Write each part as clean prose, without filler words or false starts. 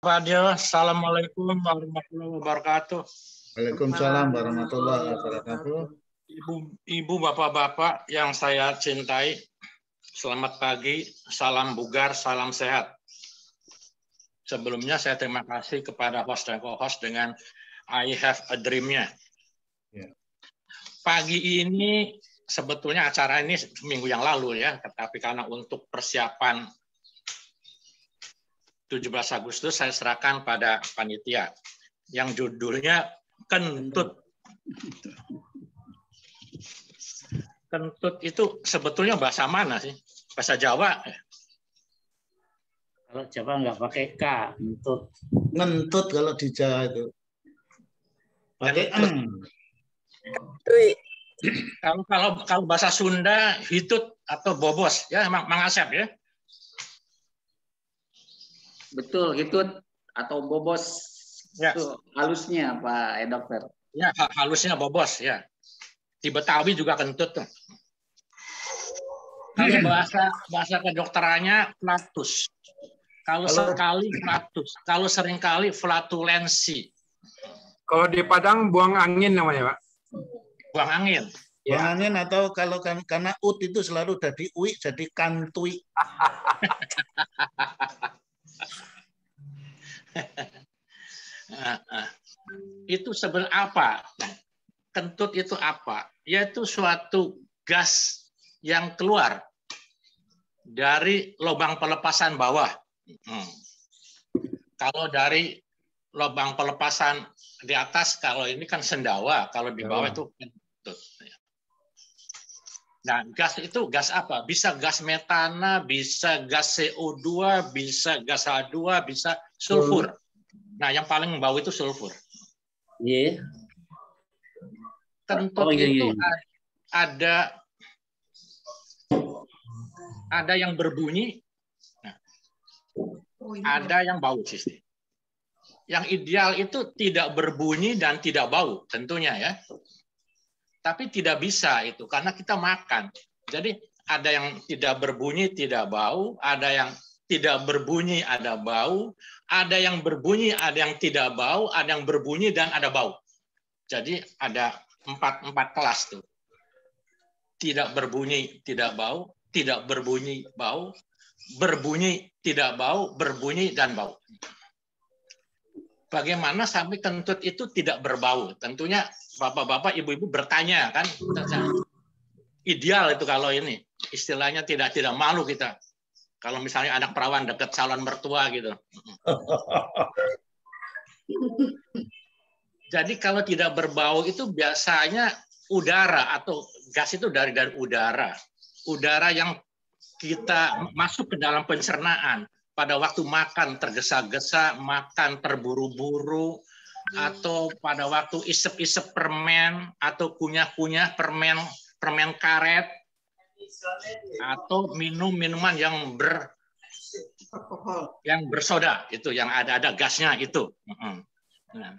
Fadil, Assalamualaikum warahmatullahi wabarakatuh. Waalaikumsalam warahmatullahi wabarakatuh. Ibu, bapak-bapak yang saya cintai, selamat pagi, salam bugar, salam sehat. Sebelumnya saya terima kasih kepada host dan co-host dengan I Have a Dream-nya. Pagi ini sebetulnya acara ini minggu yang lalu ya, tetapi karena untuk persiapan 17 Agustus saya serahkan pada panitia yang judulnya Kentut. Kentut itu sebetulnya bahasa mana sih? Bahasa Jawa? Kalau Jawa nggak pakai K, kentut. Ngentut kalau di Jawa itu. Pakai Kalau bahasa Sunda hitut atau bobos ya, Mang Asep ya. Betul, hitut atau bobos. Ya. Itu halusnya Pak Dokter. Ya, halusnya bobos ya. Di Betawi juga kentut tuh. Kalau bahasa kedokterannya flatus. Kalau sekali flatus, kalau seringkali flatulensi. Kalau di Padang buang angin namanya, Pak. Buang angin. Buang angin atau kalau karena ut itu selalu jadi ui, jadi kantui. Itu sebenarnya apa? Kentut itu apa? Yaitu suatu gas yang keluar dari lubang pelepasan bawah. Kalau dari lubang pelepasan di atas, kalau ini kan sendawa, kalau di bawah itu kentut. Nah, gas itu gas apa? Bisa gas metana, bisa gas CO2, bisa gas H2, bisa sulfur. Nah, yang paling bau itu sulfur. Iya. Kentut itu ada yang berbunyi, ada yang bau sih. Yang ideal itu tidak berbunyi dan tidak bau, tentunya ya. Tapi tidak bisa itu karena kita makan. Jadi ada yang tidak berbunyi, tidak bau, ada yang tidak berbunyi, ada bau, ada yang berbunyi, ada yang tidak bau, ada yang berbunyi dan ada bau. Jadi ada empat kelas tuh. Tidak berbunyi, tidak bau, tidak berbunyi, bau, berbunyi, tidak bau, berbunyi dan bau. Bagaimana sampai kentut itu tidak berbau? Tentunya bapak-bapak, ibu-ibu bertanya kan, ideal itu kalau ini istilahnya tidak malu kita. Kalau misalnya anak perawan dekat calon mertua gitu. Jadi kalau tidak berbau itu biasanya udara atau gas itu dari udara. Udara yang kita masuk ke dalam pencernaan. Pada waktu makan tergesa-gesa, makan terburu-buru, atau pada waktu isep-isep permen, atau kunyah-kunyah permen karet, atau minum minuman yang bersoda, itu yang ada gasnya itu. Nah,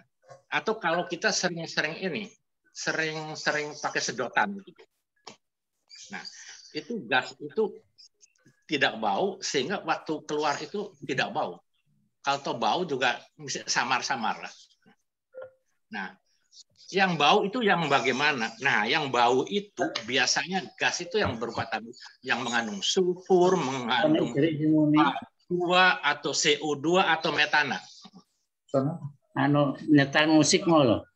atau kalau kita sering pakai sedotan. Nah, itu gas itu tidak bau sehingga waktu keluar itu tidak bau. Kalau bau juga samar-samar lah. Nah, yang bau itu yang bagaimana? Nah, yang bau itu biasanya gas itu yang berupa tadi, yang mengandung sulfur, mengandung H2 atau CO2 atau metana. Nyetel musik mau loh.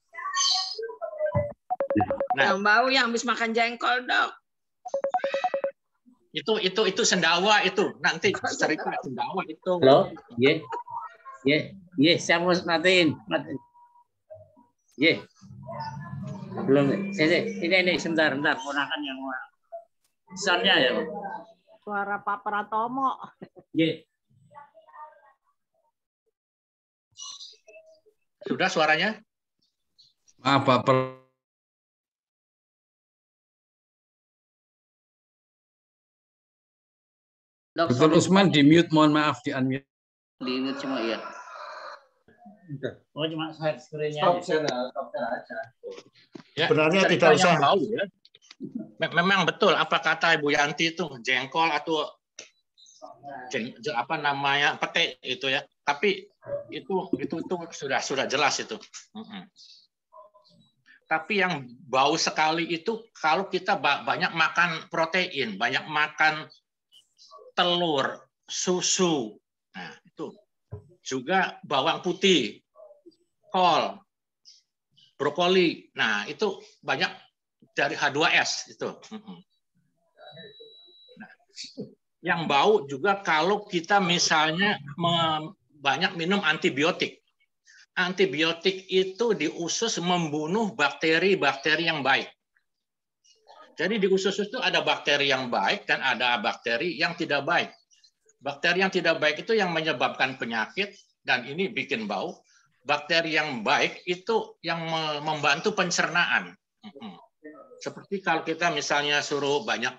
Nah, yang bau yang habis makan jengkol, Dok. Itu sendawa itu nanti cerita sendawa itu. Halo, saya mau matiin. Belum. Ini sebentar, ponakan yang soundnya ya. Suara Pak Pratomo. Sudah suaranya? Maaf Pak. Dr. Usman di mute, mohon maaf di unmute. Di mute semua ya. Oh cuma screen-nya aja. Ya, sebenarnya tidak usah. Bau, ya. Memang betul apa kata Ibu Yanti itu jengkol atau apa namanya pete itu ya. Tapi itu sudah jelas itu. Tapi yang bau sekali itu kalau kita banyak makan protein, banyak makan telur, susu. Nah, itu juga bawang putih, kol, brokoli. Nah, itu banyak dari H2S itu. Nah, yang bau juga kalau kita misalnya banyak minum antibiotik. Antibiotik itu di usus membunuh bakteri-bakteri yang baik. Jadi di usus itu ada bakteri yang baik dan ada bakteri yang tidak baik. Bakteri yang tidak baik itu yang menyebabkan penyakit dan ini bikin bau. Bakteri yang baik itu yang membantu pencernaan. Seperti kalau kita misalnya suruh banyak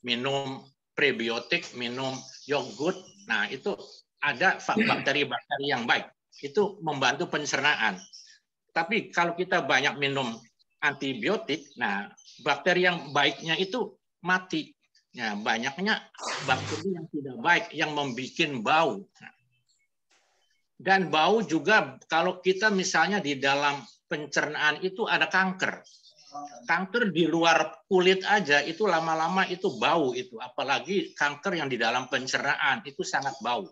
minum prebiotik, minum yogurt, nah itu ada bakteri-bakteri yang baik. Itu membantu pencernaan. Tapi kalau kita banyak minum antibiotik, nah bakteri yang baiknya itu mati. Ya, banyaknya bakteri yang tidak baik yang membuat bau. Dan bau juga kalau kita misalnya di dalam pencernaan itu ada kanker. Kanker di luar kulit aja itu lama-lama itu bau itu, apalagi kanker yang di dalam pencernaan itu sangat bau.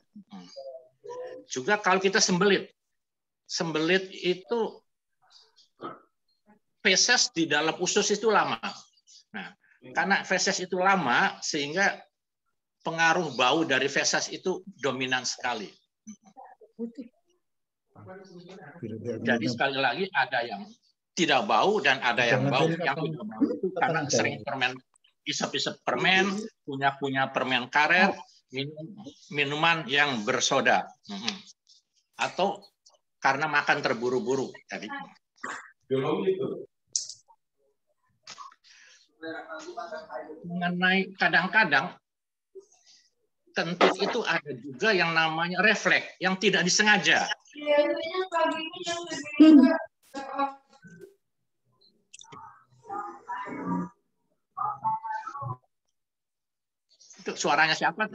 Juga kalau kita sembelit itu feses di dalam usus itu lama. Nah, karena feses itu lama sehingga pengaruh bau dari feses itu dominan sekali. Jadi sekali lagi ada yang tidak bau dan ada yang bau. Yang tidak bau itu karena sering permen, isep-isep permen, punya permen karet, minuman yang bersoda, atau karena makan terburu-buru tadi. Mengenai kadang-kadang kentut itu ada juga yang namanya refleks yang tidak disengaja. Itu suaranya siapa?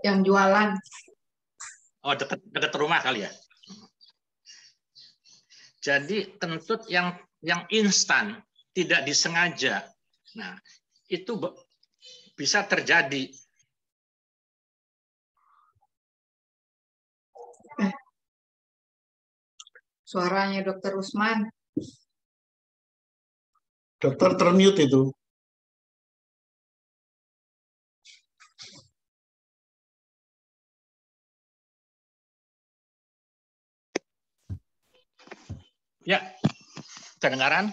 Yang jualan. Oh, dekat rumah kali ya. Jadi kentut yang instan, tidak disengaja. Nah, itu bisa terjadi. Suaranya Dokter Usman. Dokter termute itu. Ya, kedengaran?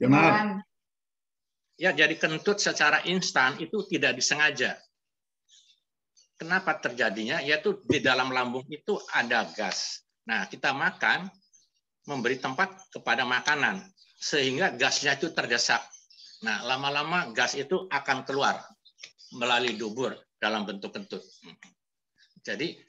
Benar. Ya, jadi kentut secara instan itu tidak disengaja. Kenapa terjadinya? Yaitu di dalam lambung itu ada gas. Nah, kita makan, memberi tempat kepada makanan, sehingga gasnya itu terdesak. Nah, lama-lama gas itu akan keluar melalui dubur dalam bentuk kentut. Jadi,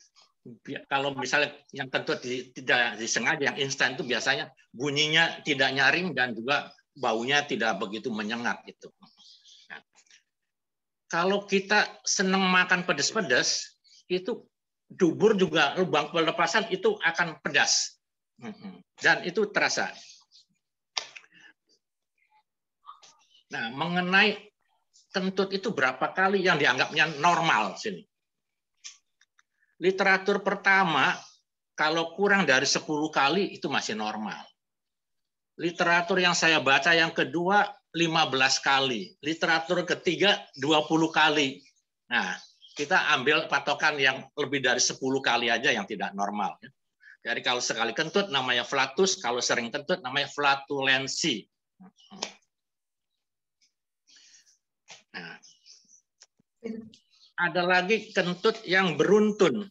kalau misalnya yang kentut tidak disengaja, yang instan itu biasanya bunyinya tidak nyaring dan juga baunya tidak begitu menyengat gitu. Nah, kalau kita senang makan pedas-pedas, itu dubur juga lubang pelepasan itu akan pedas dan itu terasa. Nah, mengenai kentut itu berapa kali yang dianggapnya normal sini? Literatur pertama, kalau kurang dari 10 kali itu masih normal. Literatur yang saya baca yang kedua 15 kali. Literatur ketiga 20 kali. Nah, kita ambil patokan yang lebih dari 10 kali aja yang tidak normal. Jadi kalau sekali kentut namanya flatus, kalau sering kentut namanya flatulensi. Nah, ada lagi kentut yang beruntun.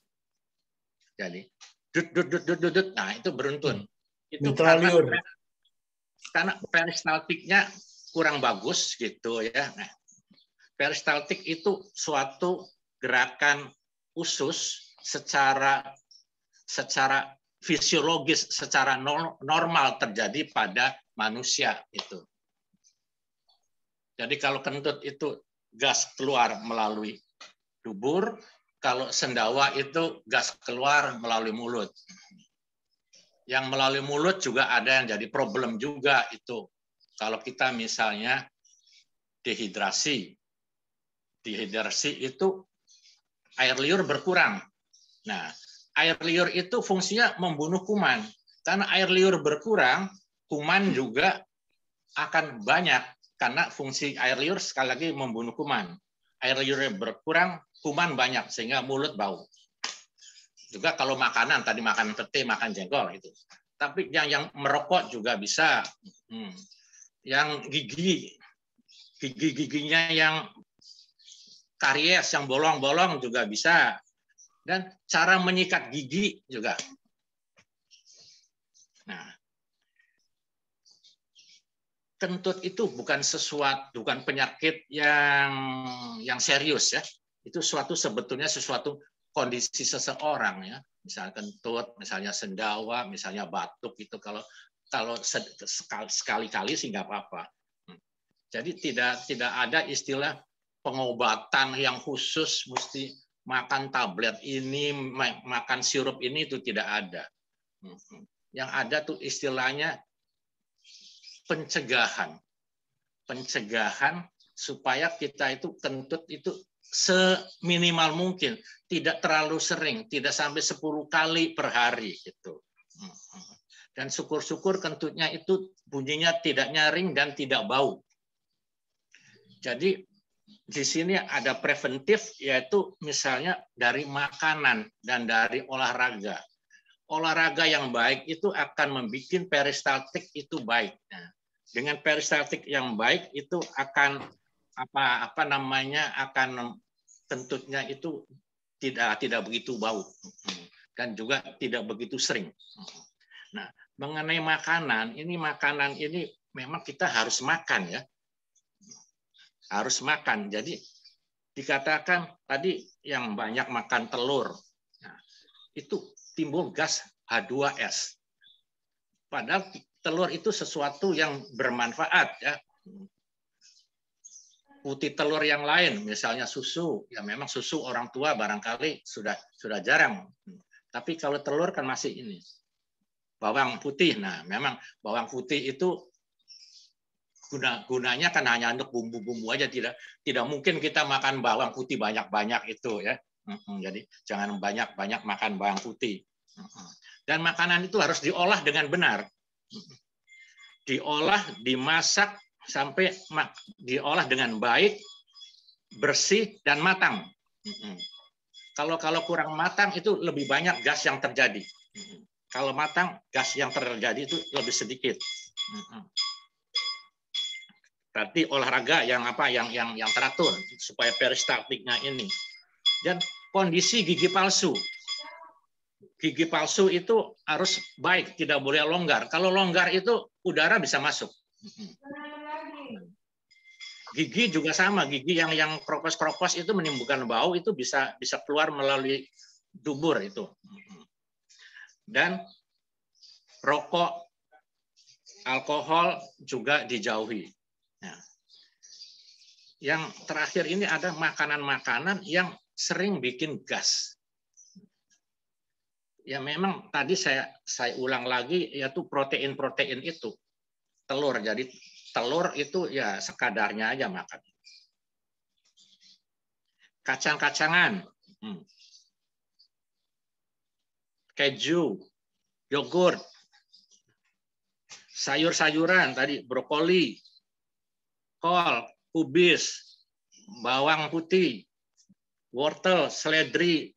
Jadi, dut. Nah, itu beruntun. Itu karena peristaltiknya kurang bagus gitu ya. Nah, peristaltik itu suatu gerakan usus secara fisiologis, secara normal terjadi pada manusia itu. Jadi kalau kentut itu gas keluar melalui dubur, kalau sendawa itu gas keluar melalui mulut. Yang melalui mulut juga ada yang jadi problem juga itu. Kalau kita misalnya dehidrasi itu air liur berkurang. Nah, air liur itu fungsinya membunuh kuman. Karena air liur berkurang, kuman juga akan banyak. Karena fungsi air liur sekali lagi membunuh kuman. Air liurnya berkurang, kuman banyak, sehingga mulut bau. Juga kalau makanan, tadi makan pete, makan jengkol itu. Tapi yang merokok juga bisa. Yang giginya yang karies, yang bolong-bolong juga bisa. Dan cara menyikat gigi juga. Nah, kentut itu bukan penyakit yang serius ya. Itu sebetulnya sesuatu kondisi seseorang ya. Misalnya kentut, misalnya sendawa, misalnya batuk itu kalau sekali-kali sih nggak apa-apa. Jadi tidak ada istilah pengobatan yang khusus mesti makan tablet ini, makan sirup ini, itu tidak ada. Yang ada tuh istilahnya pencegahan supaya kita itu kentut itu seminimal mungkin, tidak terlalu sering, tidak sampai 10 kali per hari gitu. Dan syukur-syukur kentutnya itu bunyinya tidak nyaring dan tidak bau. Jadi di sini ada preventif, yaitu misalnya dari makanan dan dari olahraga. Olahraga yang baik itu akan membuat peristaltik itu baik. Nah, dengan peristaltik yang baik itu akan akan kentutnya itu tidak begitu bau dan juga tidak begitu sering. Nah, mengenai makanan ini memang kita harus makan ya. Harus makan. Jadi dikatakan tadi yang banyak makan telur. Nah, itu timbul gas H2S. Padahal telur itu sesuatu yang bermanfaat ya. Putih telur yang lain, misalnya susu, ya memang susu orang tua barangkali sudah jarang. Tapi kalau telur kan masih ini. Bawang putih. Nah, memang bawang putih itu gunanya kan hanya untuk bumbu-bumbu aja, tidak mungkin kita makan bawang putih banyak-banyak itu ya. Jadi jangan banyak-banyak makan bawang putih. Dan makanan itu harus diolah dengan benar. Diolah, dimasak sampai diolah dengan baik, bersih dan matang. Kalau kurang matang itu lebih banyak gas yang terjadi. Kalau matang, gas yang terjadi itu lebih sedikit. Berarti olahraga yang teratur supaya peristaltiknya ini. Dan kondisi gigi palsu. Gigi palsu itu harus baik, tidak boleh longgar. Kalau longgar itu udara bisa masuk. Gigi juga sama, gigi yang kropos-kropos itu menimbulkan bau, itu bisa keluar melalui dubur itu. Dan rokok, alkohol juga dijauhi. Nah, yang terakhir ini ada makanan-makanan yang sering bikin gas. Ya memang tadi saya ulang lagi, yaitu protein-protein itu. Telur, jadi telur itu ya sekadarnya aja makan. Kacang-kacangan, keju, yogurt, sayur-sayuran tadi brokoli, kol, kubis, bawang putih, wortel, seledri,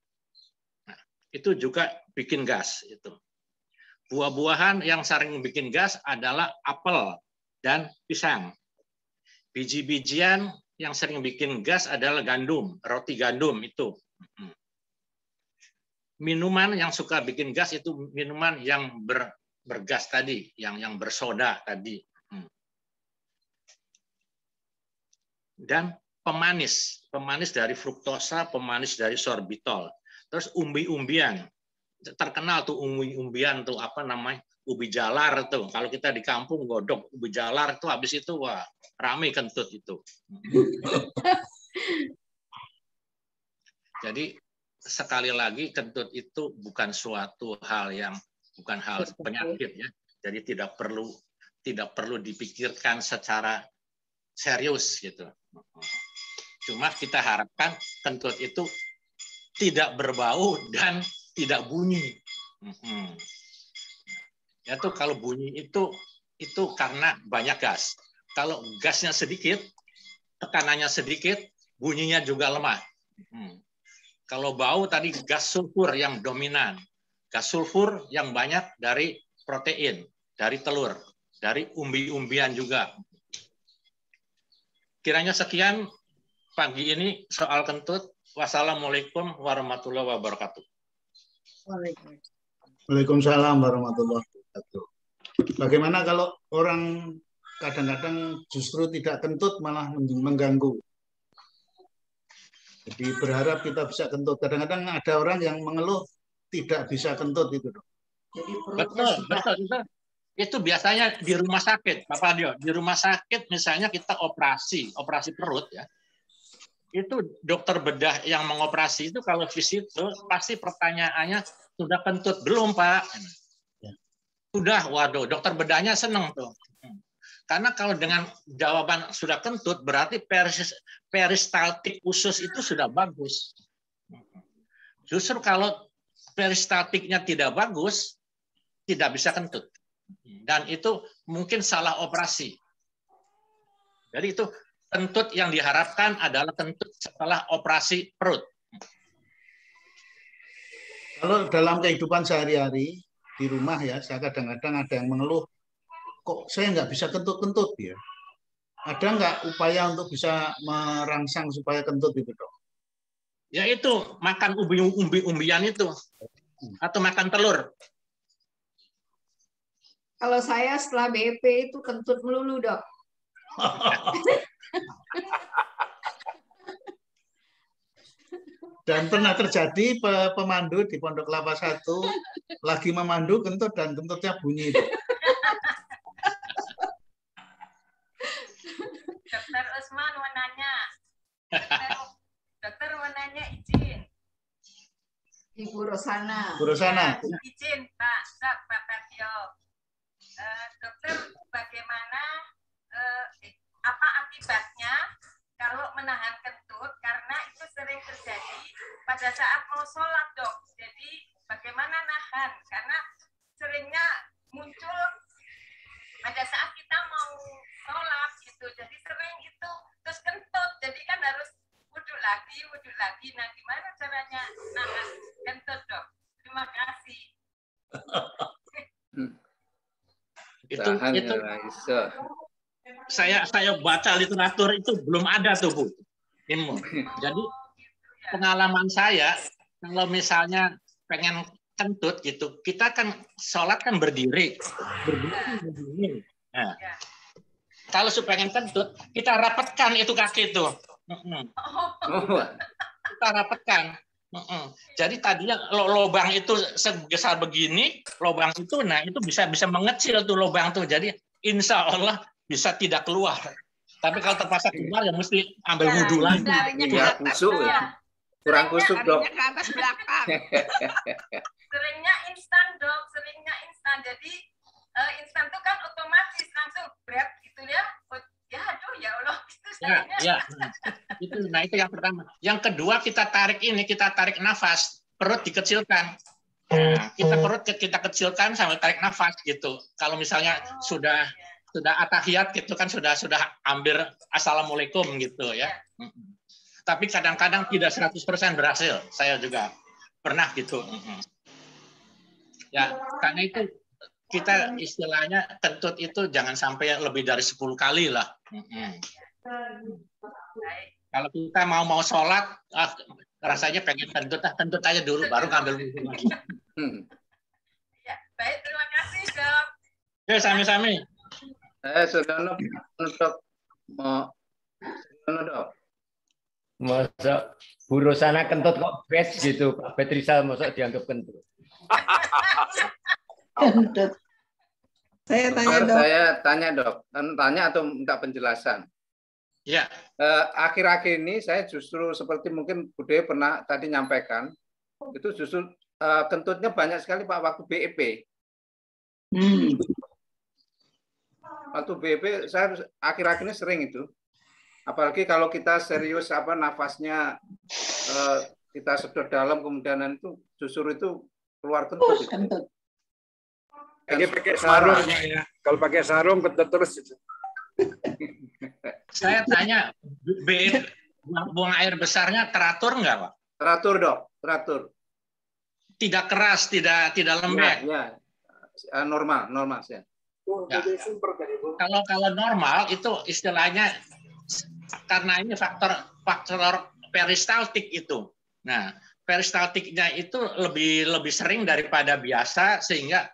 nah, itu juga bikin gas. Itu. Buah-buahan yang sering bikin gas adalah apel dan pisang. Biji-bijian yang sering bikin gas adalah gandum, roti gandum itu. Minuman yang suka bikin gas itu minuman yang bergas tadi, yang bersoda tadi. Dan pemanis dari fruktosa, pemanis dari sorbitol. Terus umbi-umbian, terkenal tuh umbi-umbian tuh ubi jalar tuh. Kalau kita di kampung godok ubi jalar tuh, habis itu wah rame kentut itu. Jadi sekali lagi kentut itu bukan suatu hal yang bukan hal penyakit ya. Jadi tidak perlu dipikirkan secara serius gitu. Cuma kita harapkan kentut itu tidak berbau dan tidak bunyi. Ya tuh kalau bunyi itu karena banyak gas. Kalau gasnya sedikit, tekanannya sedikit, bunyinya juga lemah. Kalau bau tadi gas sulfur yang dominan. Gas sulfur yang banyak dari protein, dari telur, dari umbi-umbian juga. Kiranya sekian pagi ini soal kentut. Wassalamualaikum warahmatullahi wabarakatuh. Waalaikumsalam warahmatullahi wabarakatuh. Bagaimana kalau orang kadang-kadang justru tidak kentut malah mengganggu? Jadi berharap kita bisa kentut. Kadang-kadang ada orang yang mengeluh tidak bisa kentut itu, Dok. Jadi Betul. Itu biasanya di rumah sakit, Pak Dio. Di rumah sakit misalnya kita operasi perut ya. Itu dokter bedah yang mengoperasi itu kalau visit itu pasti pertanyaannya sudah kentut belum, Pak? Sudah, waduh, dokter bedahnya seneng tuh. Karena kalau dengan jawaban sudah kentut, berarti peristaltik usus itu sudah bagus. Justru kalau peristaltiknya tidak bagus, tidak bisa kentut. Dan itu mungkin salah operasi. Jadi itu kentut yang diharapkan adalah kentut setelah operasi perut. Kalau dalam kehidupan sehari-hari, di rumah ya, saya kadang-kadang ada yang mengeluh, kok saya nggak bisa kentut-kentut ya. Ada nggak upaya untuk bisa merangsang supaya kentut itu, Dok? Ya itu makan umbi-umbian itu atau makan telur. kalau saya setelah BP itu kentut melulu, Dok. Dan pernah terjadi pemandu di Pondok Kelapa 1 lagi memandu kentut dan kentutnya bunyi, Dok. Dokter Usman mau nanya. Dokter mau nanya izin. Ibu Rosana. Bu Rosana. Izin Pak Patio. Dokter, bagaimana apa akibatnya kalau menahan kentut karena itu sering terjadi pada saat mau sholat, Dok. Jadi bagaimana nahan karena seringnya muncul pada saat kita mau sholat gitu. Jadi sering itu terus kentut. Jadi kan harus wudhu lagi. Nah, gimana caranya nahan kentut, Dok? Terima kasih. Itu saya baca literatur itu belum ada tuh, Bu. Ilmu. Jadi pengalaman saya kalau misalnya pengen kentut gitu, kita kan sholat kan berdiri. Nah, kalau pengen kentut, kita rapatkan itu kaki itu. Kita rapatkan. Jadi tadinya lubang itu sebesar begini, lubang itu, nah itu bisa mengecil tuh lubang tuh. Jadi insya Allah bisa tidak keluar. Tapi kalau terpaksa keluar ya mesti ambil wudhu lagi. Ya, kusuk ya. Kurang kusuk, Dok. Ke atas belakang. Seringnya instan, Dok. Seringnya instan. Jadi instan itu kan otomatis langsung berat gitu ya. Ya aduh ya Allah. Ya. Itu yang pertama. Yang kedua kita tarik nafas, perut dikecilkan. Nah, kita kecilkan sambil tarik nafas gitu. Kalau misalnya sudah atahiyat gitu kan sudah hampir assalamualaikum gitu ya. Tapi kadang-kadang tidak 100% berhasil. Saya juga pernah gitu. Ya, karena itu kita istilahnya kentut itu jangan sampai lebih dari 10 kali lah. Kalau kita mau sholat, rasanya pengen kentut aja dulu, baru ngambil wudhu lagi. Ya, baik, terima kasih, Dok. Ya, sami-sami. Saudara, Dok. Dok. Masa Bu Rosana kentut kok best gitu, Pak Petrisal masa dianggap kentut. Kentut. Saya tanya, Dok. Saya tanya, Dok. Tanya atau minta penjelasan? Ya. Akhir-akhir ini saya justru seperti mungkin Bude pernah tadi nyampaikan, itu justru kentutnya banyak sekali Pak waktu BEP. Waktu BEP saya akhir-akhir ini sering itu. Apalagi kalau kita serius nafasnya kita sedot dalam kemudian itu justru itu keluar kentut. Pakai sarung ya. Kalau pakai sarung kentut terus. Saya tanya, buang air besarnya teratur nggak, Pak? Teratur, Dok. Teratur. Tidak keras, tidak lembek. Ya. Normal sih. Ya. Kalau normal itu istilahnya karena ini faktor peristaltik itu. Nah, peristaltiknya itu lebih sering daripada biasa sehingga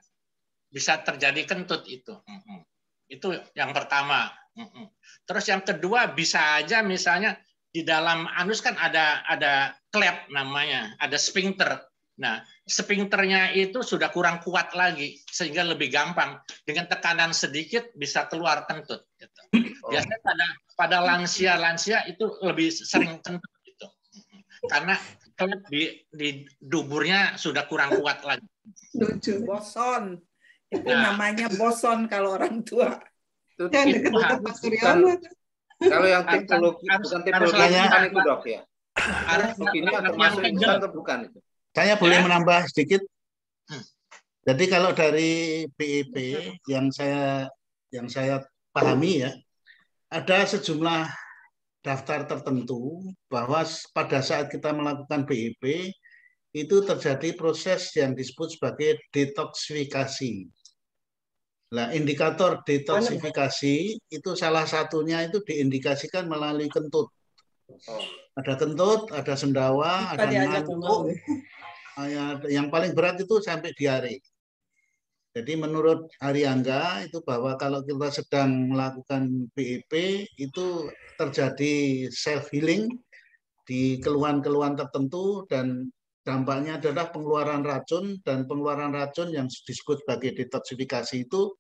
bisa terjadi kentut itu. Itu yang pertama. Terus yang kedua bisa aja misalnya di dalam anus kan ada klep namanya, ada sphincter. Nah, sphincternya itu sudah kurang kuat lagi sehingga lebih gampang dengan tekanan sedikit bisa keluar kentut. Gitu. Biasanya pada lansia itu lebih sering kentut itu karena klep di duburnya sudah kurang kuat lagi. Lucu. Boson. Itu namanya boson kalau orang tua. Kalau yang tipologi bukan tipologi itu Dok ya. Ini termasuk instan atau bukan itu? Saya boleh menambah sedikit. Jadi kalau dari BEP yang saya pahami ya, ada sejumlah daftar tertentu bahwa pada saat kita melakukan BEP itu terjadi proses yang disebut sebagai detoksifikasi. Nah, indikator detoksifikasi itu salah satunya itu diindikasikan melalui kentut. Ada kentut, ada sendawa, ada ngantuk. Yang paling berat itu sampai diare. Jadi menurut Haryangga itu bahwa kalau kita sedang melakukan BEP itu terjadi self healing di keluhan-keluhan tertentu dan dampaknya adalah pengeluaran racun, dan pengeluaran racun yang disebut sebagai detoksifikasi itu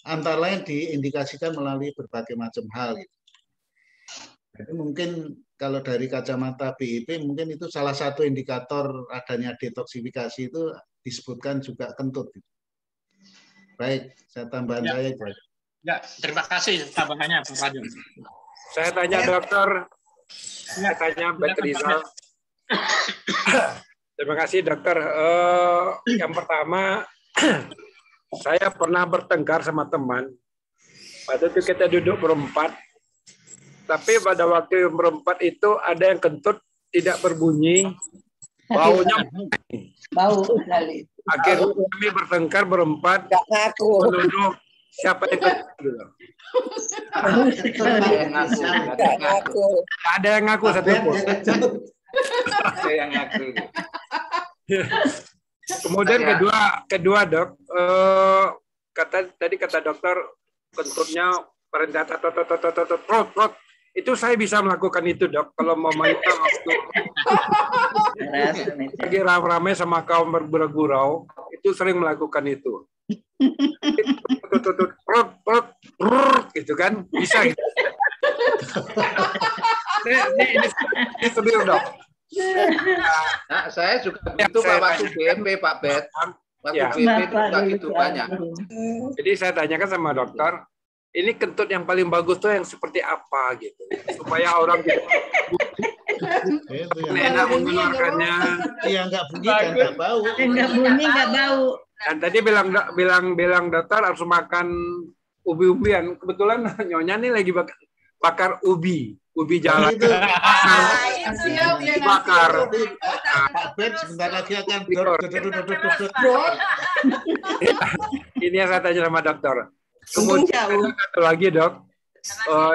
antara lain diindikasikan melalui berbagai macam hal. Jadi mungkin kalau dari kacamata BEP mungkin itu salah satu indikator adanya detoksifikasi itu disebutkan juga kentut. Baik, saya tambahan saya itu. Ya, terima kasih tambahannya Pak Fadil. Saya tanya dokter, saya tanya Mbak Rizal. Terima kasih dokter. Yang pertama, saya pernah bertengkar sama teman. Waktu itu kita duduk berempat. Tapi pada waktu berempat itu ada yang kentut tidak berbunyi. Baunya bau kali. Akhirnya kami bertengkar berempat. Menuduh siapa yang kentut. Ada yang ngaku satu pun. Ada yang ngaku. Kemudian kedua Dok, tadi kata dokter kentutnya perintah itu saya bisa melakukan itu Dok kalau mau main waktu lagi ramai sama kaum bergurau itu sering melakukan itu. Gitu kan bisa gitu. Ini serius Dok. Nah, saya juga begitu Pak waktu BEP Pak Bet. Waktu BEP itu juga gitu banyak. Jadi saya tanyakan sama dokter, ini kentut yang paling bagus tuh yang seperti apa gitu, supaya orang enak mengeluarkannya. Iya nggak bunyi dan nggak bau. Nggak bunyi nggak bau. Dan tadi bilang dokter harus makan ubi-ubian. Kebetulan nyonya nih lagi bakar ubi jalan. Bakar. Pak Ben sebentar lagi akan Ini yang saya tanya sama dokter. Kemudian satu lagi Dok,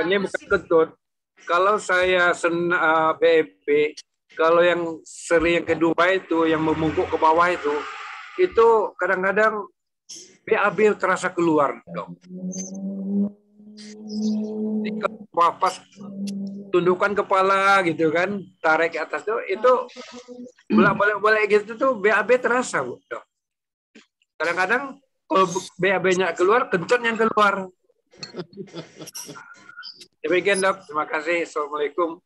ini bukan kentut. Kalau saya BEP, kalau yang seri yang kedua itu yang membungkuk ke bawah itu kadang-kadang BAB terasa keluar Dok. Pas tundukkan kepala gitu kan, tarik ke atas itu bolak-balik gitu tuh BAB terasa Dok. Kadang-kadang kalau BAB-nya keluar, kentut yang keluar. Demikian Dok, terima kasih. Assalamualaikum.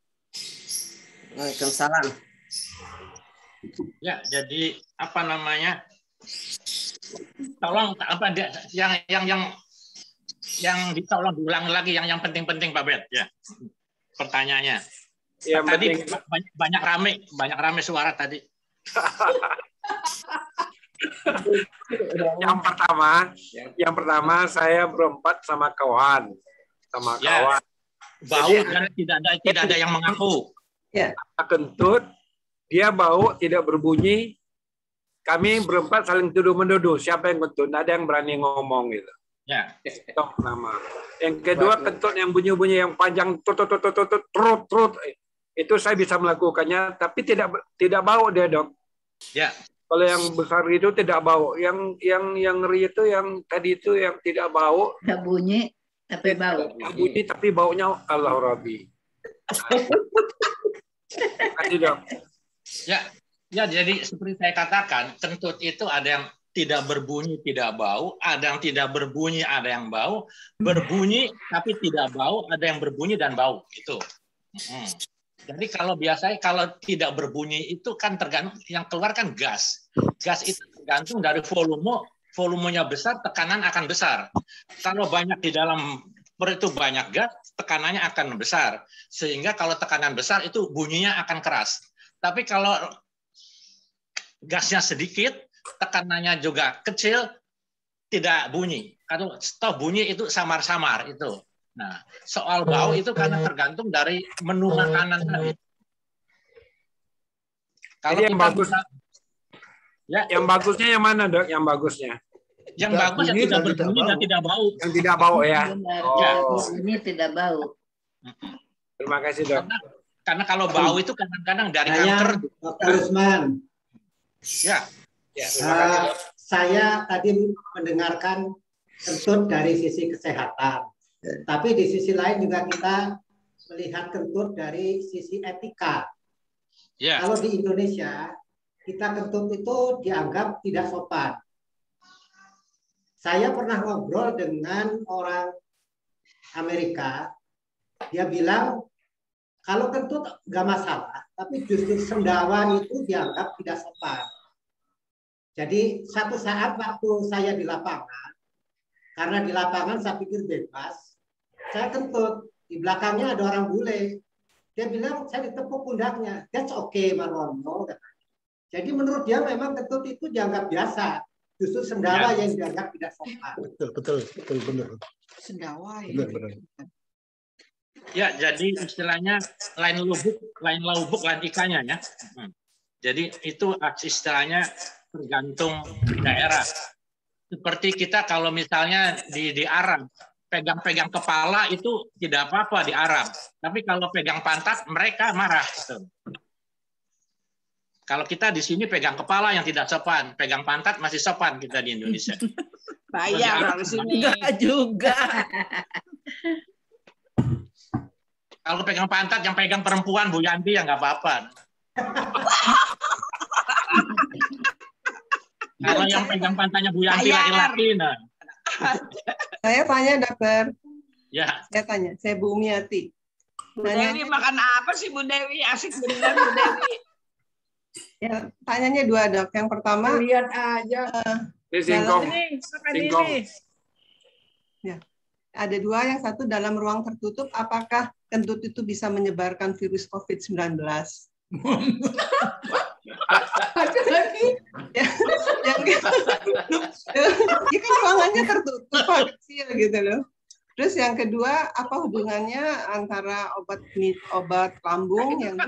Waalaikumsalam. Ya, jadi apa namanya? Tolong apa yang ditolong diulang lagi yang penting-penting Pak Bet ya. Pertanyaannya. Ya, tadi banyak rame suara tadi. Yang pertama saya berempat sama kawan. Ya, bau dan tidak ada yang mengaku. Ya. Kentut, dia bau tidak berbunyi. Kami berempat saling tuduh-menuduh siapa yang kentut, nggak ada yang berani ngomong gitu. Ya. Itu pertama. Yang kedua kentut yang bunyi-bunyi yang panjang trut. Itu saya bisa melakukannya, tapi tidak bau dia Dok. Ya. Kalau yang besar itu tidak bau. Yang ngeri itu yang tadi itu yang tidak bau. Tidak bunyi tapi bau. Tidak bunyi tapi baunya Allah Rabbi. Kasih Dok. Ya, jadi seperti saya katakan, kentut itu ada yang tidak berbunyi, tidak bau, ada yang tidak berbunyi, ada yang bau, berbunyi tapi tidak bau, ada yang berbunyi dan bau. Itu. Jadi kalau biasanya kalau tidak berbunyi itu kan tergantung yang keluar kan gas. Gas itu tergantung dari volumenya besar, tekanan akan besar. Kalau banyak di dalam perut itu banyak gas, tekanannya akan besar. Sehingga kalau tekanan besar itu bunyinya akan keras. Tapi kalau gasnya sedikit, tekanannya juga kecil, tidak bunyi. Kalau stop bunyi itu samar-samar itu. Nah, soal bau itu karena tergantung dari menu makanan tadi. Kalau yang bagus, yang bagusnya yang mana Dok? Yang bagusnya? Yang bagus yang tidak berbunyi dan tidak bau. Yang tidak bau ya. Ini tidak bau. Terima kasih Dok. Karena kalau bau itu kadang-kadang dari kanker. Dr. Usman. Ya. Saya tadi mendengarkan kentut dari sisi kesehatan. Tapi di sisi lain juga kita melihat kentut dari sisi etika. Yeah. Kalau di Indonesia, kita kentut itu dianggap tidak sopan. Saya pernah ngobrol dengan orang Amerika, dia bilang, kalau kentut nggak masalah, tapi justru sendawan itu dianggap tidak sopan. Jadi satu saat waktu saya di lapangan, karena di lapangan saya pikir bebas, saya kentut, di belakangnya ada orang bule. Dia bilang, saya ditepuk pundaknya. That's okay, Marwono. Jadi menurut dia memang kentut itu dianggap biasa. Justru sendawa yang dianggap tidak sopan. Betul, benar. Sendawa ya. Benar. Ya, jadi istilahnya lain lubuk, lain ikannya ya. Jadi itu istilahnya tergantung daerah. Seperti kita kalau misalnya di Arab, pegang-pegang kepala itu tidak apa-apa di Arab. Tapi kalau pegang pantat, mereka marah. Gitu. Kalau kita di sini pegang kepala yang tidak sopan, pegang pantat masih sopan kita di Indonesia. Bayar di sini. Enggak juga. Kalau pegang pantat, yang pegang perempuan, Bu Yanti, ya nggak apa-apa. Kalau yang pegang pantatnya Bu Yanti laki-laki, nah. Saya tanya Dokter. Ya. Saya tanya, saya Bu Umiati. Bu Dewi makan apa sih Bu Dewi? Asik bener Bu Dewi. Ya, tanyanya dua Dok. Yang pertama, lihat aja. Singkong. Ya, ada dua. Yang satu dalam ruang tertutup, apakah kentut itu bisa menyebarkan virus COVID-19? Ada lagi. Ya kan ruangannya tertutup, kecil gitu loh. Terus yang kedua, apa hubungannya antara obat lambung yang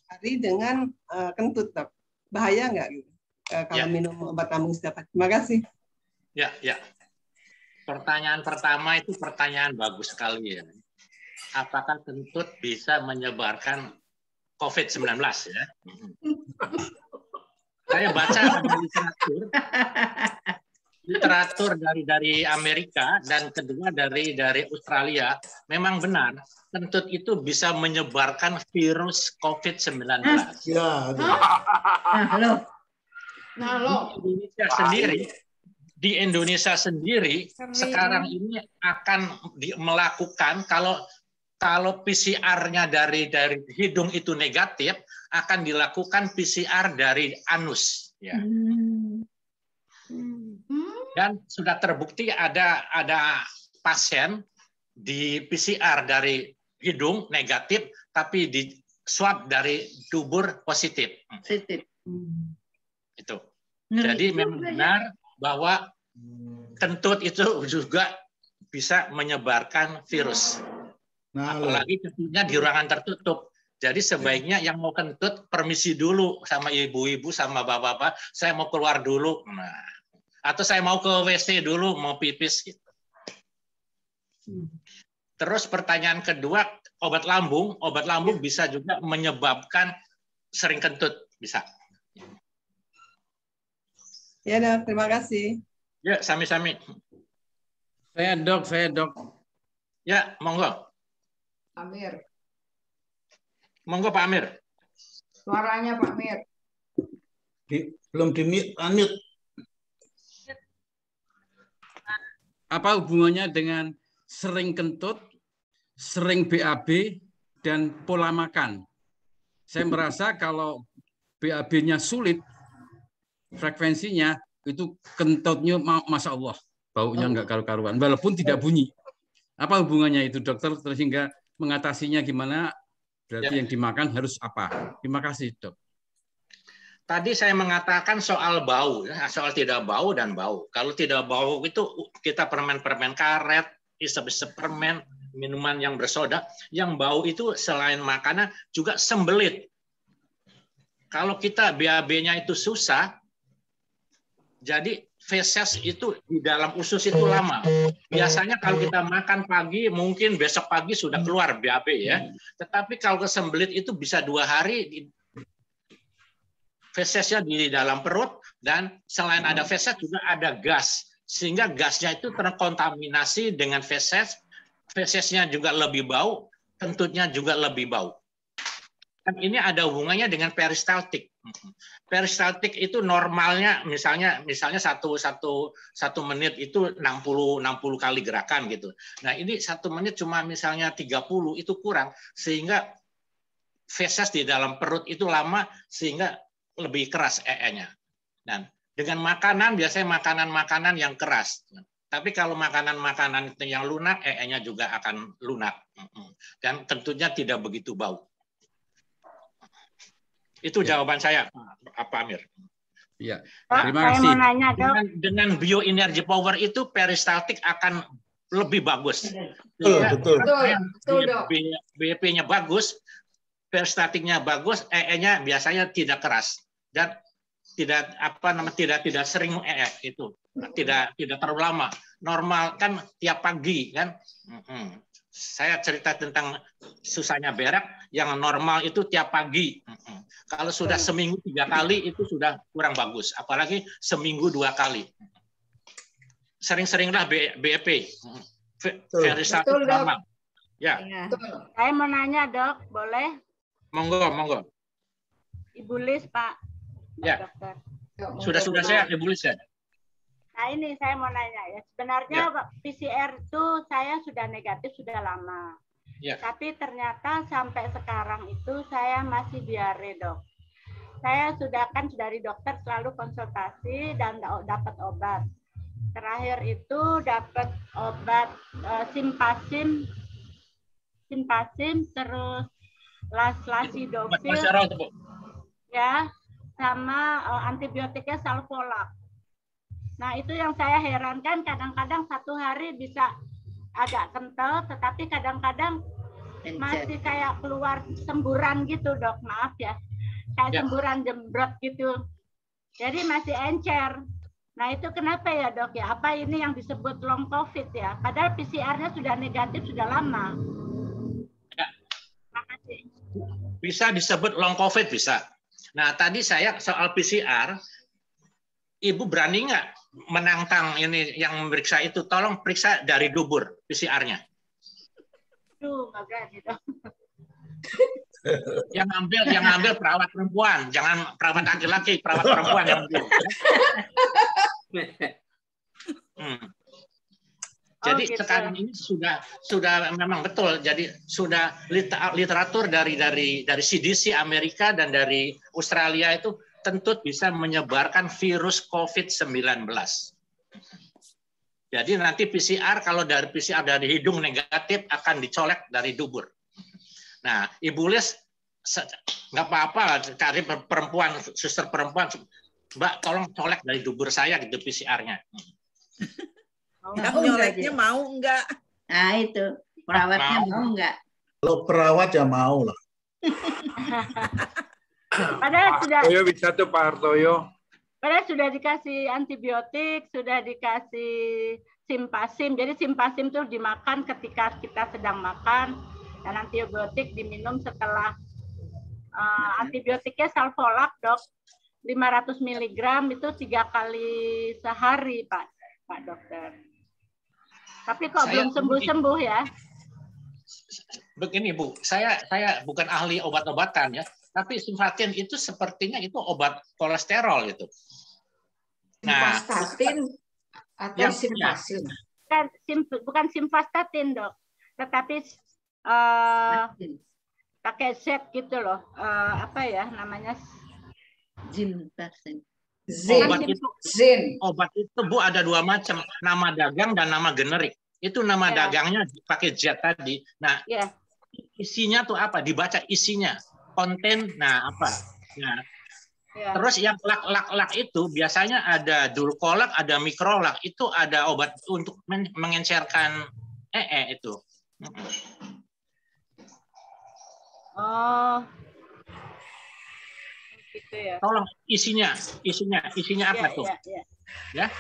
hari dengan kentut, Dok? Bahaya nggak gitu kalau minum obat lambung setiap hari? Terima kasih. Ya. Pertanyaan pertama itu pertanyaan bagus sekali ya. Apakah kentut bisa menyebarkan COVID-19 ya? Saya baca literatur dari Amerika dan kedua dari Australia, memang benar kentut itu bisa menyebarkan virus COVID-19. Ya. Di Indonesia sendiri sekarang ini akan melakukan Kalau PCR-nya dari hidung itu negatif, akan dilakukan PCR dari anus. Ya. Dan sudah terbukti ada pasien di PCR dari hidung negatif, tapi di swab dari dubur positif. Itu. Jadi memang benar bahwa kentut itu juga bisa menyebarkan virus. Apalagi tentunya di ruangan tertutup. Jadi sebaiknya yang mau kentut permisi dulu sama ibu-ibu sama bapak-bapak, saya mau keluar dulu. Nah, atau saya mau ke WC dulu, mau pipis gitu. Terus pertanyaan kedua, obat lambung bisa juga menyebabkan sering kentut, bisa. Ya, Dok, terima kasih. Ya, sami-sami. Saya dok. Ya, monggo. Amir. Monggo Pak Amir. Suaranya Pak Amir. Belum di-unmute. Apa hubungannya dengan sering kentut, sering BAB, dan pola makan? Saya merasa kalau BAB-nya sulit, frekuensinya itu kentutnya Masya Allah, baunya nggak karu-karuan, walaupun tidak bunyi. Apa hubungannya itu dokter, sehingga mengatasinya gimana? Berarti yang dimakan harus apa? Terima kasih dok. Tadi saya mengatakan soal bau, soal tidak bau dan bau. Kalau tidak bau itu kita permen-permen karet, isep-isep permen, minuman yang bersoda. Yang bau itu selain makanan juga sembelit. Kalau kita BAB-nya itu susah, jadi feses itu di dalam usus itu lama. Biasanya kalau kita makan pagi, mungkin besok pagi sudah keluar BAB ya. Tetapi kalau kesembelit itu bisa 2 hari fesesnya di dalam perut, dan selain ada feses juga ada gas. Sehingga gasnya itu terkontaminasi dengan feses, fesesnya juga lebih bau, kentutnya juga lebih bau. Dan ini ada hubungannya dengan peristaltik. Peristaltik itu normalnya misalnya satu menit itu 60 kali gerakan gitu. Nah, ini 1 menit cuma misalnya 30, itu kurang, sehingga feses di dalam perut itu lama sehingga lebih keras EE-nya. Dan dengan makanan biasanya makanan-makanan yang keras. Tapi kalau makanan-makanan yang lunak, EE-nya juga akan lunak. Dan tentunya tidak begitu bau. Itu jawaban saya, Pak Amir. Iya. Terima kasih. Mau nanya, Dok. Dengan bioenergy power itu peristaltik akan lebih bagus. Betul, Dok. BP-nya bagus, peristaltiknya bagus, EE-nya biasanya tidak keras dan tidak tidak sering itu. Tidak terlalu lama. Normal kan tiap pagi kan. Saya cerita tentang susahnya berak, yang normal itu tiap pagi. Kalau sudah seminggu 3 kali itu sudah kurang bagus, apalagi seminggu 2 kali. Sering-seringlah BEP. Peristaltik normal. Ya. Saya mau nanya, Dok, boleh? Monggo. Ibu Lis, Pak. Ya. Dokter. Sudah saya Ibu Lis ya. Nah, ini saya mau nanya ya. Sebenarnya PCR itu saya sudah negatif sudah lama. Ya. Tapi ternyata sampai sekarang itu saya masih diare, Dok. Saya sudah dari dokter selalu konsultasi dan dapat obat. Terakhir itu dapat obat Simpasim terus Lasidofil ya, sama antibiotiknya Salvolak. Nah, itu yang saya herankan, kadang-kadang 1 hari bisa agak kental, tetapi kadang-kadang masih kayak keluar semburan gitu, Dok. Maaf ya. Kayak semburan jembrot gitu. Jadi masih encer. Nah, itu kenapa ya, Dok ya? Apa ini yang disebut long COVID ya? Padahal PCR-nya sudah negatif sudah lama. Ya. Makasih. Bisa disebut long COVID, bisa. Nah, tadi saya soal PCR, Ibu berani nggak menantang ini yang memeriksa itu? Tolong periksa dari dubur PCR-nya. Duh, nggak berani dong. Yang ngambil perawat perempuan, jangan perawat laki-laki, perawat perempuan yang ambil. Jadi gitu. sekarang ini sudah memang betul. Jadi sudah literatur dari CDC Amerika dan dari Australia itu kentut bisa menyebarkan virus COVID-19. Jadi nanti PCR kalau dari PCR dari hidung negatif akan dicolek dari dubur. Nah, Ibu Lis nggak apa-apa cari perempuan, suster perempuan, Mbak tolong colek dari dubur saya gitu PCR-nya. Yang nyoleknya mau enggak? Nah itu perawatnya mau enggak? Kalau perawat ya mau lah. Padahal sudah. Hartoyo bisa tuh Pak Hartoyo. Padahal sudah dikasih antibiotik, sudah dikasih simpasim. Jadi simpasim itu dimakan ketika kita sedang makan, dan antibiotik diminum setelah antibiotiknya Salvolak, Dok. 500 mg itu 3 kali sehari, Pak Dokter. Tapi kok belum sembuh-sembuh ya? Begini Bu, saya bukan ahli obat-obatan ya, tapi Simvatin itu sepertinya itu obat kolesterol itu. Nah, Simvastatin atau Simpasin? Bukan Simvastatin, Dok. Tetapi pakai set gitu loh. Apa ya namanya? Zintasin. Obat itu Bu ada 2 macam, nama dagang dan nama generik. Itu nama dagangnya pakai Z tadi. Nah, isinya tuh apa? Dibaca isinya, konten, nah apa? Nah, terus yang lak itu biasanya ada dulkolak, ada mikrolak. Itu ada obat untuk mengencerkan itu. Oh. Gitu ya. Tolong isinya apa tuh? Ya.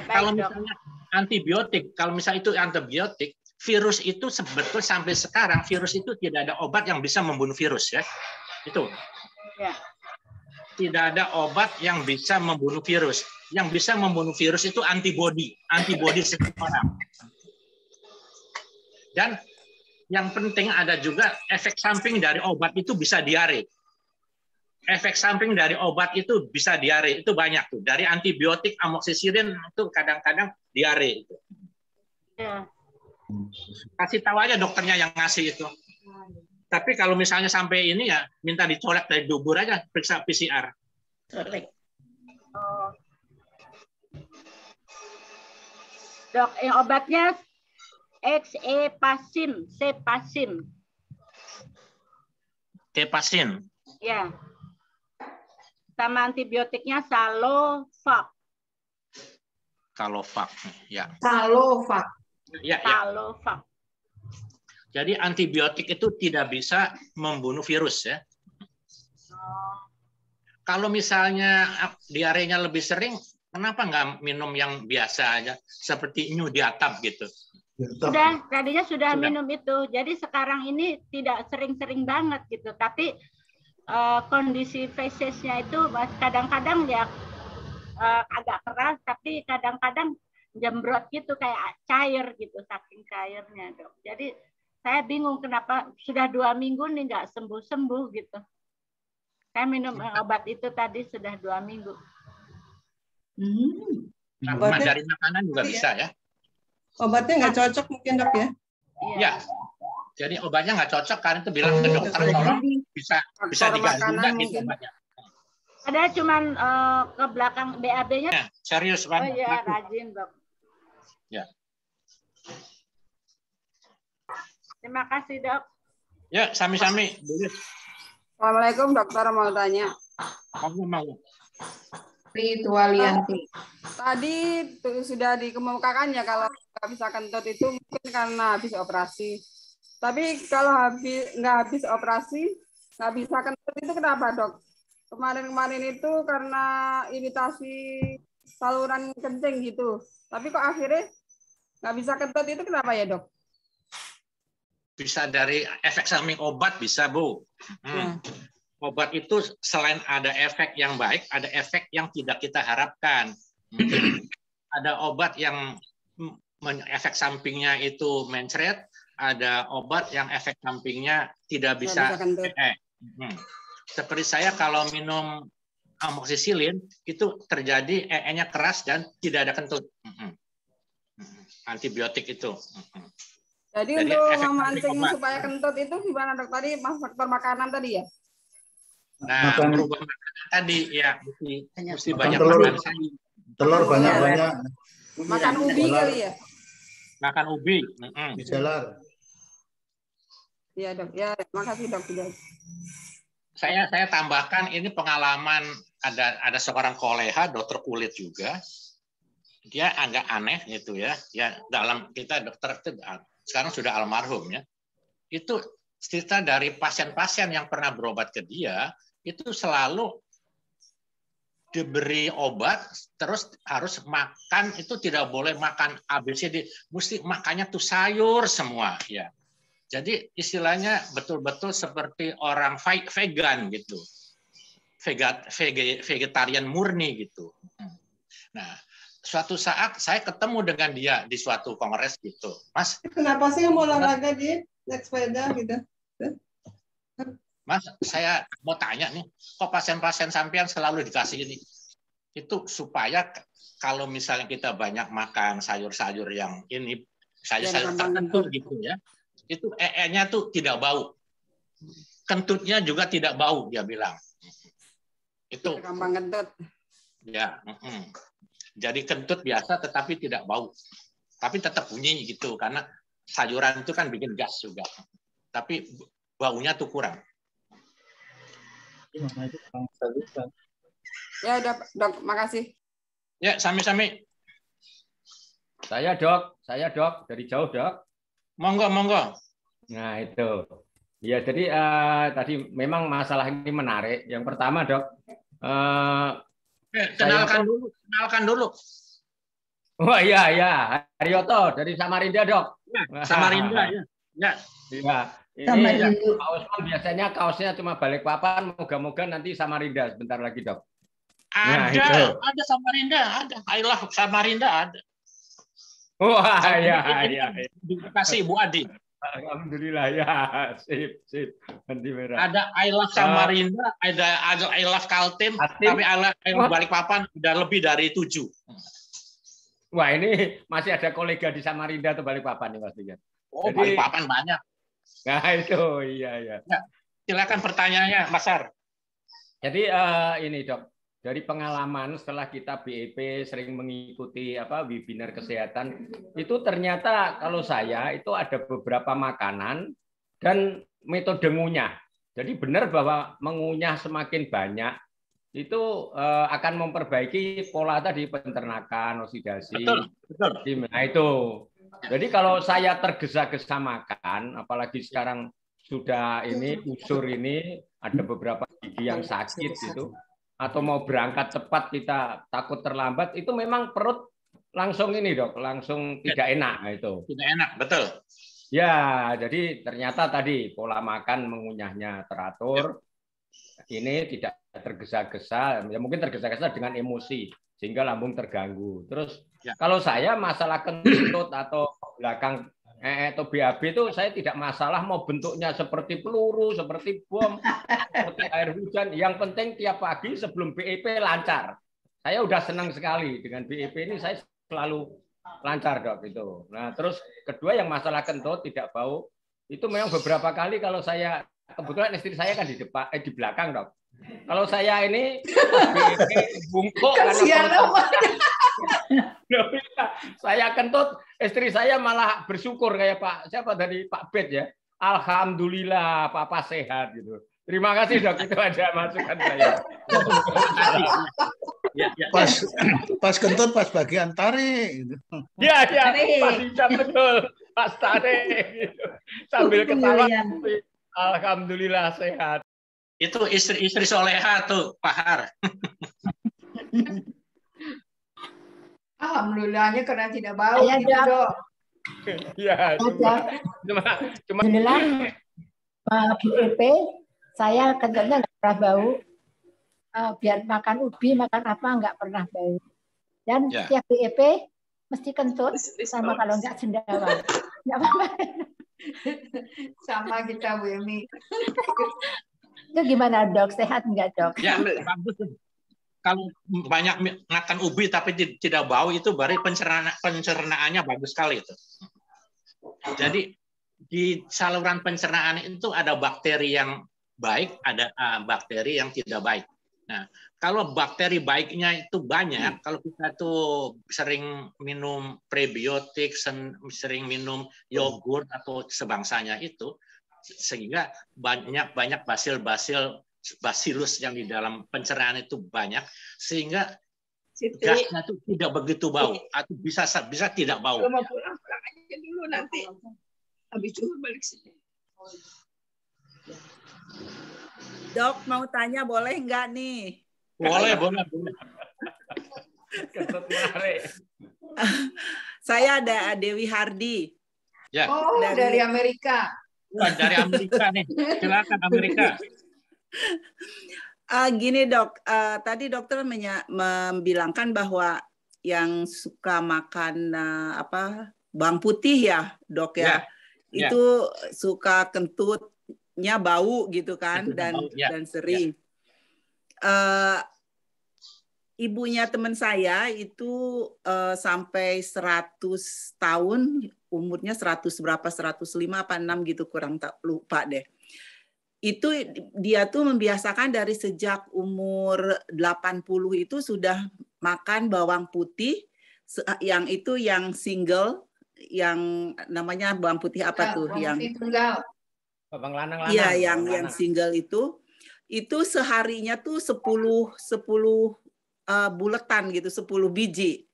Kalau misalnya antibiotik, kalau misalnya itu antibiotik, virus itu sebetulnya sampai sekarang virus itu tidak ada obat yang bisa membunuh virus ya. Itu. Ya. Tidak ada obat yang bisa membunuh virus. Yang bisa membunuh virus itu antibodi seseorang. Dan yang penting ada juga efek samping dari obat itu bisa diare. Efek samping dari obat itu bisa diare, itu banyak tuh. Dari antibiotik, amoxicillin itu kadang-kadang diare itu. Ya. Kasih tahu aja dokternya yang ngasih itu. Tapi kalau misalnya sampai ini ya minta dicolek dari dubur aja, periksa PCR. Oh. Dok, yang obatnya Cepasim. Cepasim. Ya. Sama antibiotiknya Salovac. Salovac, ya. Salovac. Ya. Salovac. Jadi antibiotik itu tidak bisa membunuh virus ya. Kalau misalnya diarenya lebih sering, kenapa nggak minum yang biasa aja seperti Nyudiatab gitu? Tadinya sudah minum itu. Jadi sekarang ini tidak sering-sering banget gitu. Tapi kondisi fesesnya itu kadang-kadang ya agak keras, tapi kadang-kadang jembrot gitu kayak cair gitu, saking cairnya, Dok. Jadi saya bingung kenapa sudah 2 minggu nih nggak sembuh-sembuh gitu. Saya minum obat itu tadi sudah 2 minggu. Dari makanan juga bisa ya. Obatnya nggak cocok mungkin, Dok ya? Iya. Jadi obatnya nggak cocok karena itu bilang ke dokter tolong bisa diganti juga gitu obatnya. Ada cuman ke belakang BAB-nya. Ya, serius Pak. Oh iya, rajin, Dok. Ya. Terima kasih, Dok. Ya, sami-sami. Assalamualaikum, dokter mau tanya. Mau. Ritualianti. Tadi sudah dikemukakan ya kalau nggak bisa kentut itu mungkin karena habis operasi. Tapi kalau nggak habis operasi, nggak bisa kentut itu kenapa, Dok? Kemarin-kemarin itu karena iritasi saluran kencing gitu. Tapi kok akhirnya nggak bisa kentut itu kenapa ya, Dok? Bisa dari efek samping obat bisa, Bu. Obat itu selain ada efek yang baik, ada efek yang tidak kita harapkan. Ada obat yang efek sampingnya itu mencret, ada obat yang efek sampingnya tidak bisa. Seperti saya kalau minum amoxicillin itu terjadi EE-nya keras dan tidak ada kentut. Antibiotik itu. Jadi untuk memancing supaya kentut itu gimana dok? Tadi faktor makanan tadi ya? Nah, merubah makanan tadi ya mesti banyak telur, makan sayur. Telur banyak-banyak. Makan ubi kali ya? Makan ubi. Dijalar. Iya dok. Ya, makasih dok. Saya tambahkan ini pengalaman ada seorang kolega dokter kulit juga. Dia agak aneh gitu ya. Ya dalam kita dokter itu sekarang sudah almarhum ya. Itu cerita dari pasien-pasien yang pernah berobat ke dia itu selalu diberi obat terus harus makan itu tidak boleh makan ABCD, mesti makannya tuh sayur semua ya. Jadi istilahnya betul-betul seperti orang vegan gitu. Vegetarian murni gitu. Nah, suatu saat saya ketemu dengan dia di suatu kongres gitu. Mas, kenapa sih mau olahraga di naik sepeda gitu? Mas, saya mau tanya nih, kok pasien-pasien sampean selalu dikasih ini? Itu supaya kalau misalnya kita banyak makan sayur-sayur yang ini, sayur-sayur tertentu gitu ya, itu nya tuh tidak bau. Kentutnya juga tidak bau, dia bilang. Itu gampang kentut. Ya, jadi kentut biasa tetapi tidak bau. Tapi tetap bunyi gitu karena sayuran itu kan bikin gas juga. Tapi baunya tuh kurang. Ya udah dok, makasih. Ya, sami-sami. Saya dok, dari jauh dok. Monggo. Nah itu. Ya jadi tadi memang masalah ini menarik. Yang pertama dok. Kenalkan dulu. Oh iya, Haryoto dari Samarinda dok. Ya, Samarinda ya. Iya. Ini kaos biasanya kaosnya cuma Balikpapan, moga-moga nanti Samarinda sebentar lagi dok. Ada Samarinda, ada. I love Samarinda ada. Wah, iya. Terima kasih Bu Adi. Alhamdulillah ya, sip. Nanti merah. Ada I love Samarinda, ada I love Kaltim, tapi I love Balikpapan udah lebih dari 7. Wah, ini masih ada kolega di Samarinda atau Balikpapan nih pastinya. Oh, jadi, Balikpapan banyak. Nah, itu iya. Ya, silakan pertanyaannya, Mas Ar. Jadi ini dok, dari pengalaman setelah kita BEP sering mengikuti webinar kesehatan, itu ternyata kalau saya itu ada beberapa makanan dan metode ngunyah. Jadi benar bahwa mengunyah semakin banyak itu akan memperbaiki pola tadi pencernaan, oksidasi. Betul. Nah itu. Jadi kalau saya tergesa-gesa makan, apalagi sekarang sudah usur ini ada beberapa gigi yang sakit gitu. Atau mau berangkat cepat kita takut terlambat, itu memang perut langsung ini dok, langsung tidak enak itu. Tidak enak, betul. Ya, jadi ternyata tadi pola makan mengunyahnya teratur, ini tidak tergesa-gesa, ya mungkin tergesa-gesa dengan emosi sehingga lambung terganggu. Terus kalau saya masalah kentut atau belakang atau BAB itu saya tidak masalah mau bentuknya seperti peluru, seperti bom, seperti air hujan. Yang penting tiap pagi sebelum BEP lancar. Saya udah senang sekali dengan BEP ini, saya selalu lancar dok itu. Nah terus kedua yang masalah kentut tidak bau itu memang beberapa kali kalau saya kebetulan istri saya kan di belakang dok. Kalau saya ini BEP bungkuk karena saya kentut, istri saya malah bersyukur kayak siapa dari Pak Bet ya. Alhamdulillah Papa sehat gitu. Terima kasih dok, itu ada masukan saya. Pas kentut pas bagian tarik gitu. Ya, pas hijab betul. Pas tarik gitu. Sambil ketawa. Alhamdulillah sehat. Itu istri soleha tuh, Pak Har. Alhamdulillahnya karena tidak bau gitu dok. Ya, cuma alhamdulillah BEP saya kentutnya nggak pernah bau. Biar makan ubi, makan apa nggak pernah bau. Dan setiap BEP mesti kentut sama kalau nggak cendawan. Nggak apa-apa. Sama kita Bu Emi. Itu gimana dok? Sehat nggak dok? Ya, bagus. kalau banyak makan ubi tapi tidak bau itu berarti pencernaannya bagus sekali itu. Jadi di saluran pencernaan itu ada bakteri yang baik, ada bakteri yang tidak baik. Nah, kalau bakteri baiknya itu banyak, kalau kita tuh sering minum prebiotik, sering minum yogurt atau sebangsanya itu, sehingga banyak basilus yang di dalam pencernaan itu banyak, sehingga gasnya itu tidak begitu bau atau bisa tidak bau. Kalau mau pulang aja dulu nanti. Habis zuhur balik sini. Dok, mau tanya boleh nggak nih? Boleh. Saya ada Dewi Hardi. Ya. Oh, dari Amerika. Bukan dari Amerika nih. Silakan Amerika. Gini dok, tadi dokter membilangkan bahwa yang suka makan bawang putih ya dok ya, itu suka kentutnya bau gitu kan, dan sering. Ibunya teman saya itu sampai 100 tahun, umurnya 100 berapa, 105 apa 6 gitu, kurang lupa deh. Itu dia tuh membiasakan dari sejak umur 80 itu sudah makan bawang putih, yang itu yang single, yang namanya bawang putih apa tuh? Yang Bawang lanang-lanang. Iya, yang single itu seharinya tuh 10 buletan gitu, 10 biji.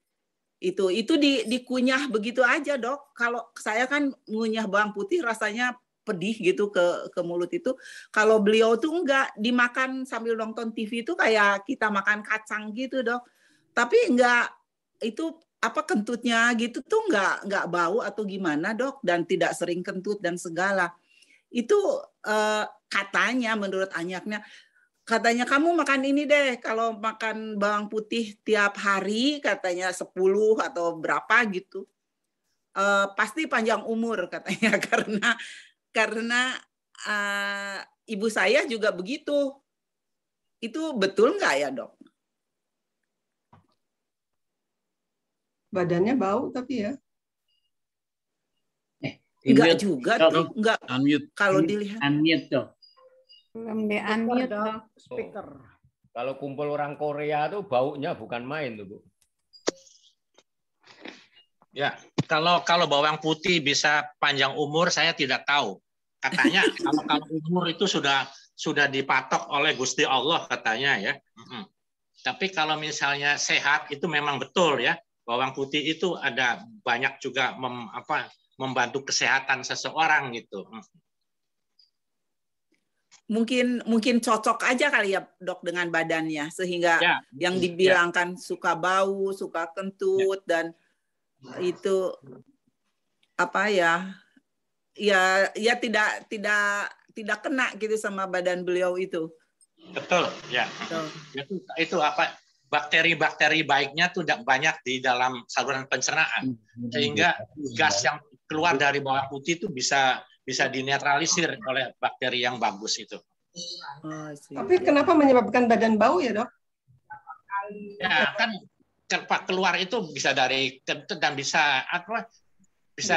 Itu dikunyah begitu aja, Dok. Kalau saya kan ngunyah bawang putih rasanya pedih gitu ke mulut itu. Kalau beliau tuh enggak, dimakan sambil nonton TV itu kayak kita makan kacang gitu, Dok. Tapi enggak, itu kentutnya gitu tuh enggak bau atau gimana, Dok, dan tidak sering kentut dan segala. Itu katanya menurut anyaknya, katanya kamu makan ini deh, kalau makan bawang putih tiap hari katanya 10 atau berapa gitu. Pasti panjang umur katanya, karena ibu saya juga begitu. Itu betul nggak ya, Dok? Badannya bau tapi ya. Enggak juga tuh, enggak. Kalau dilihat. Unmute, Dok. Belum di-unmute, Dok. Speaker. Kalau kumpul orang Korea tuh baunya bukan main tuh, Bu. Ya, kalau bawang putih bisa panjang umur saya tidak tahu. Katanya kalau umur itu sudah dipatok oleh Gusti Allah katanya ya. Tapi kalau misalnya sehat itu memang betul ya. Bawang putih itu ada banyak juga membantu kesehatan seseorang gitu. Mungkin cocok aja kali ya, Dok, dengan badannya, sehingga yang dibilangkan suka bau, suka kentut, dan itu ya tidak kena gitu sama badan beliau itu. Betul ya. Itu bakteri-bakteri baiknya tuh banyak di dalam saluran pencernaan, sehingga gas yang keluar dari bawang putih itu bisa dinetralisir oleh bakteri yang bagus itu. Tapi kenapa menyebabkan badan bau ya, Dok? Ya kan keluar itu bisa dari kentut dan bisa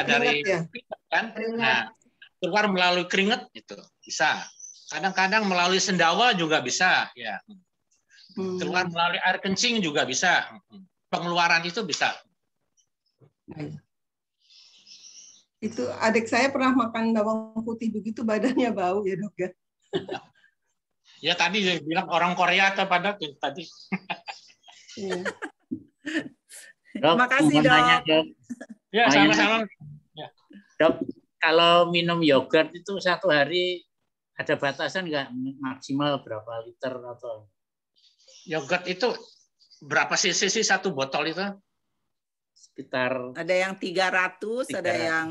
dari kan. Nah, keluar melalui keringat itu bisa. Kadang-kadang melalui sendawa juga bisa ya. Keluar melalui air kencing juga bisa. Pengeluaran itu bisa. Itu adik saya pernah makan bawang putih begitu badannya bau ya, Dok ya. Ya tadi dia bilang orang Korea kepada tadi. Dok, makasih, Dok. Nanya, Dok. Ya, sama-sama. Ya. Dok, kalau minum yogurt itu satu hari ada batasan nggak, maksimal berapa liter atau? Yogurt itu berapa cc sih satu botol itu? Sekitar. Ada yang 300, ada yang.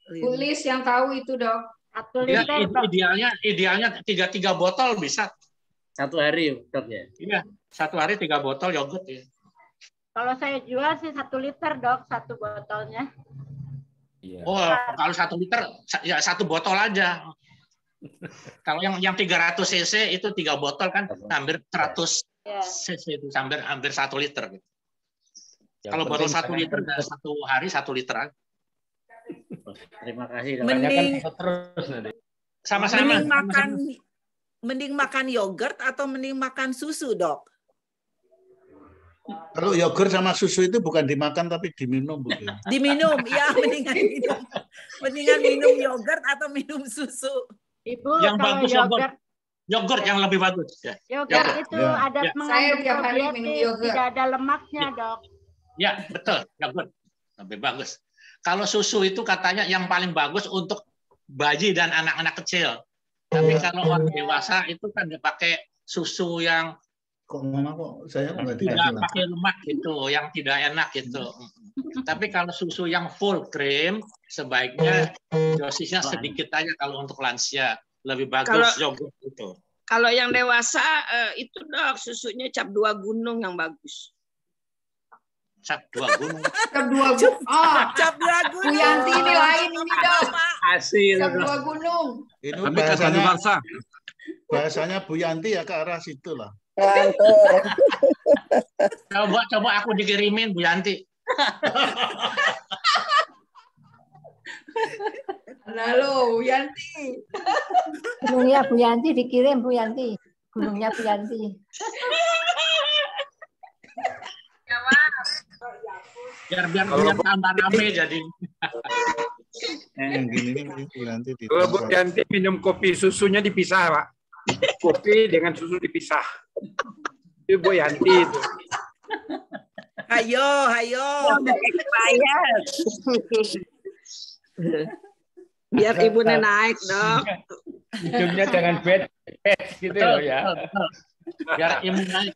Tulis yang tahu itu, Dok. 1 liter. Idealnya 3 botol bisa. Satu hari, Dok ya? Iya, satu hari 3 botol yogurt ya. Kalau saya jual sih 1 liter, Dok, satu botolnya. Oh, kalau 1 liter ya 1 botol aja. Kalau yang 300 cc itu 3 botol kan hampir 100 cc itu hampir 1 liter. Gitu. Kalau botol 1 liter dan 1 hari 1 liter aja. Terima kasih. Mending sama-sama. Mending makan yogurt atau mending makan susu, Dok? Kalau yogurt sama susu itu bukan dimakan tapi diminum, Bu. Diminum, ya mendingan minum. Mendingan minum yogurt atau minum susu. Ibu, yang kalau bagus yogurt yang lebih bagus. Ya. Yogurt itu ada mengandung probiotik, tidak ada lemaknya, Dok. Ya, betul. Yogurt lebih bagus. Kalau susu itu katanya yang paling bagus untuk bayi dan anak-anak kecil. Tapi kalau orang dewasa itu kan dipakai susu yang saya tidak pakai lemak gitu, yang tidak enak gitu. Tapi kalau susu yang full cream sebaiknya dosisnya sedikit aja kalau untuk lansia. Lebih bagus yogurt itu. Kalau yang dewasa itu, Dok, susunya cap 2 gunung yang bagus. Cap 2 gunung. Cap 2 gunung. Oh, cap 2 gunung. Bu Yanti ini lain ini, Dok. Hasil. Cap 2 gunung. Ini bahasanya, bahasanya Bu Yanti ya ke arah situ lah. Coba aku dikirimin Bu Yanti. Halo, Bu Yanti. Gunungnya Bu Yanti dikirim, Bu Yanti. Gunungnya Bu Yanti. Biar tambah rame jadi. Kalau Bu Yanti minum kopi, susunya dipisah, Pak. Kopi dengan susu dipisah. Itu Bu Yanti itu. Hayo. Biar ibunya naik, Dok. Hidupnya jangan bed gitu loh ya. Biar imun naik.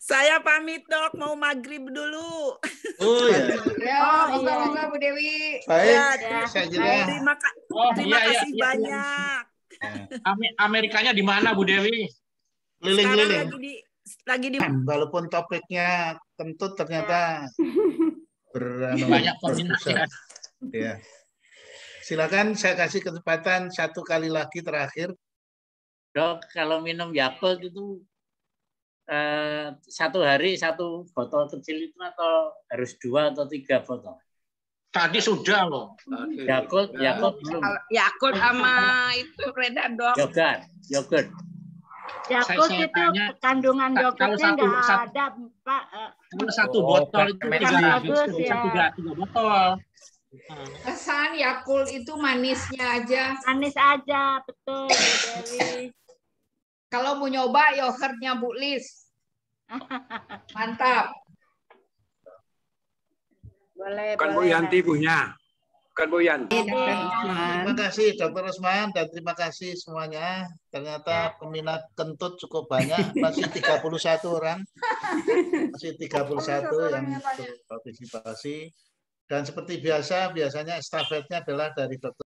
Saya pamit, Dok, mau maghrib dulu. Oh ya. Ya, moga-moga Bu Dewi. Baik, Terima kasih banyak. Amerikanya di mana, Bu Dewi? Liling-liling. Lagi di walaupun topiknya kentut ternyata banyak kombinasi. Ya. Silakan saya kasih kesempatan 1 kali lagi terakhir. Dok, kalau minum Yakult itu 1 hari 1 botol kecil itu atau harus 2 atau 3 botol? Tadi sudah loh. Yakult belum. Yakult sama itu Reda, Dok. Yogurt. Yakult itu kandungan yogurtnya nggak ada, Pak. Kalau 1 botol itu 3 botol. Kesan Yakult itu manisnya aja. Manis aja, betul, Bu Dewi. Kalau mau nyoba yogurtnya Bu Lis. Mantap. Boleh. Bukan Bu Yanti punya. Bukan Bu Yanti. Terima kasih Dr. Usman dan terima kasih semuanya. Ternyata peminat kentut cukup banyak, masih 31 orang. Masih 31 yang partisipasi. Dan seperti biasanya estafetnya adalah dari Dr.